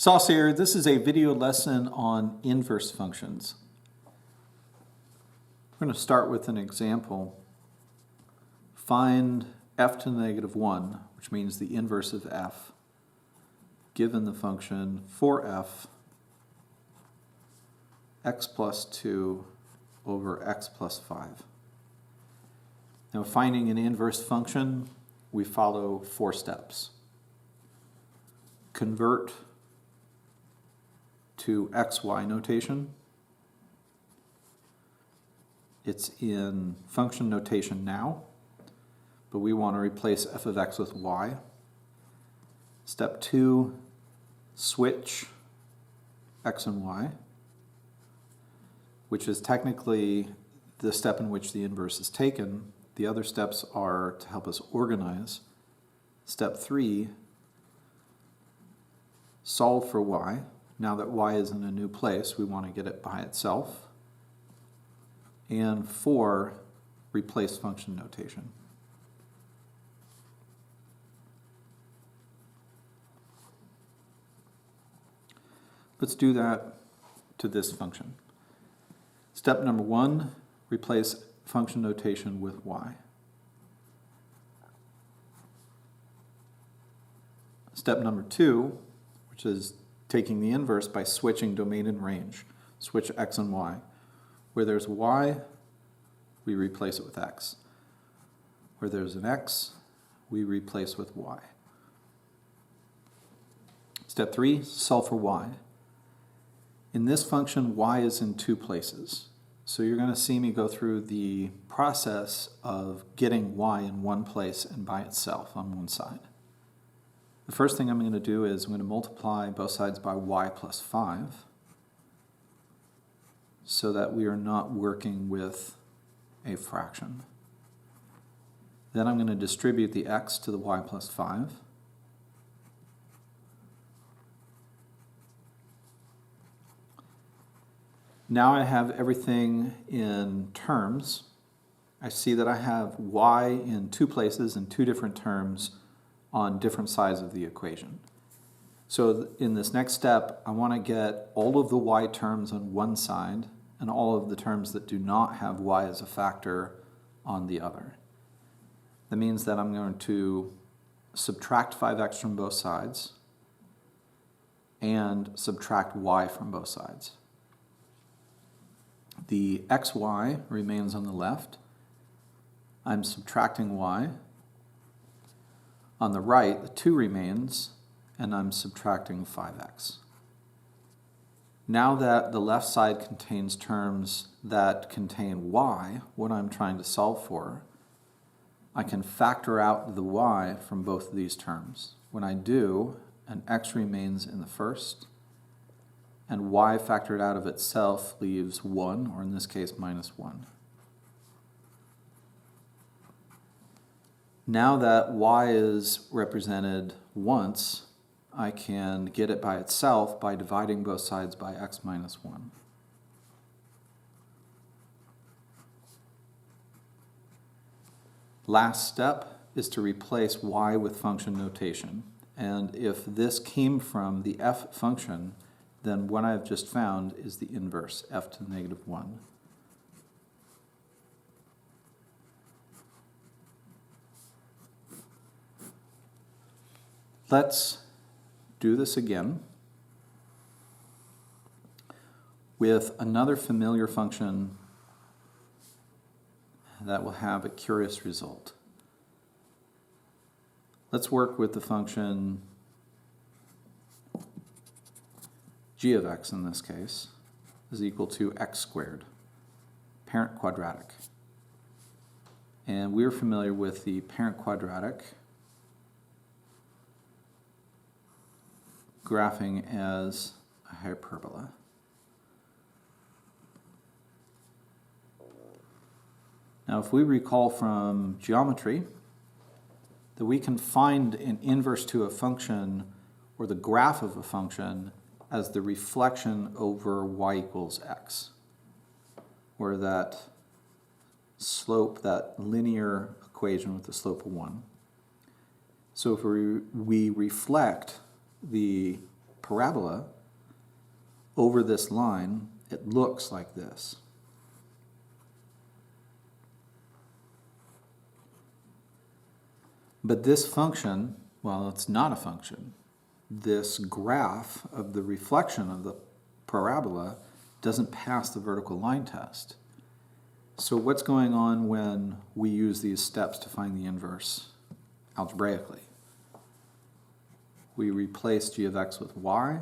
VLSos here. This is a video lesson on inverse functions. We're going to start with an example. Find f to the negative 1, which means the inverse of f, given the function 4f x plus 2 over x plus 5. Now, finding an inverse function, we follow 4 steps. Convert to xy notation. It's in function notation now, but we want to replace f of x with y. Step 2, switch x and y, which is technically the step in which the inverse is taken. The other steps are to help us organize. Step 3, solve for y. Now that y is in a new place, we want to get it by itself. And 4, replace function notation. Let's do that to this function. Step number 1, replace function notation with y. Step number 2, which is taking the inverse by switching domain and range. Switch x and y. Where there's y, we replace it with x. Where there's an x, we replace with y. Step 3, solve for y. In this function, y is in 2 places. So you're going to see me go through the process of getting y in one place and by itself on one side. The first thing I'm going to do is I'm going to multiply both sides by y plus 5 so that we are not working with a fraction. Then I'm going to distribute the x to the y plus 5. Now I have everything in terms. I see that I have y in 2 places in 2 different terms on different sides of the equation. So in this next step, I want to get all of the y terms on one side and all of the terms that do not have y as a factor on the other. That means that I'm going to subtract 5x from both sides and subtract y from both sides. The xy remains on the left. I'm subtracting y. On the right, the 2 remains, and I'm subtracting 5x. Now that the left side contains terms that contain y, what I'm trying to solve for, I can factor out the y from both of these terms. When I do, an x remains in the first, and y factored out of itself leaves 1, or in this case, minus 1. Now that y is represented once, I can get it by itself by dividing both sides by x minus 1. Last step is to replace y with function notation. And if this came from the f function, then what I've just found is the inverse, f to the negative 1. Let's do this again with another familiar function that will have a curious result. Let's work with the function g of x in this case is equal to x squared, parent quadratic. And we're familiar with the parent quadratic graphing as a hyperbola. Now, if we recall from geometry that we can find an inverse to a function or the graph of a function as the reflection over y equals x, where that slope, that linear equation with the slope of 1. So if we reflect the parabola over this line, it looks like this. But this function, well, it's not a function. This graph of the reflection of the parabola doesn't pass the vertical line test. So what's going on when we use these steps to find the inverse algebraically? We replace g of x with y.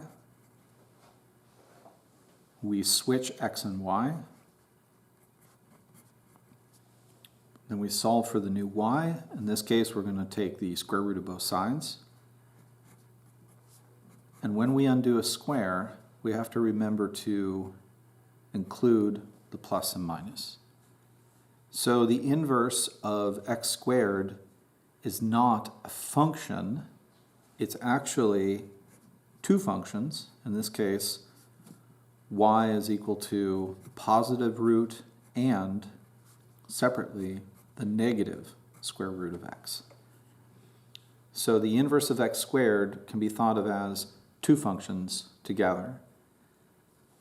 We switch x and y. Then we solve for the new y. In this case, we're going to take the square root of both sides. And when we undo a square, we have to remember to include the plus and minus. So the inverse of x squared is not a function. It's actually two functions. In this case, y is equal to the positive root and, separately, the negative square root of x. So the inverse of x squared can be thought of as two functions together.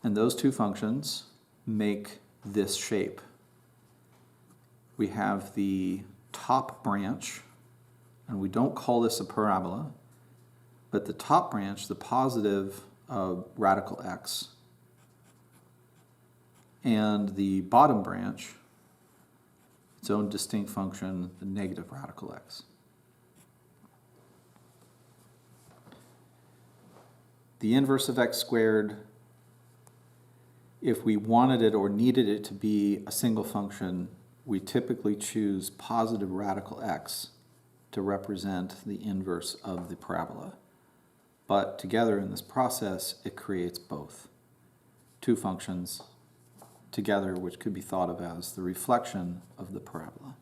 And those two functions make this shape. We have the top branch, and we don't call this a parabola, but the top branch, the positive radical x, and the bottom branch, its own distinct function, the negative radical x. The inverse of x squared, if we wanted it or needed it to be a single function, we typically choose positive radical x to represent the inverse of the parabola. But together in this process, it creates both. Two functions together, which could be thought of as the reflection of the parabola.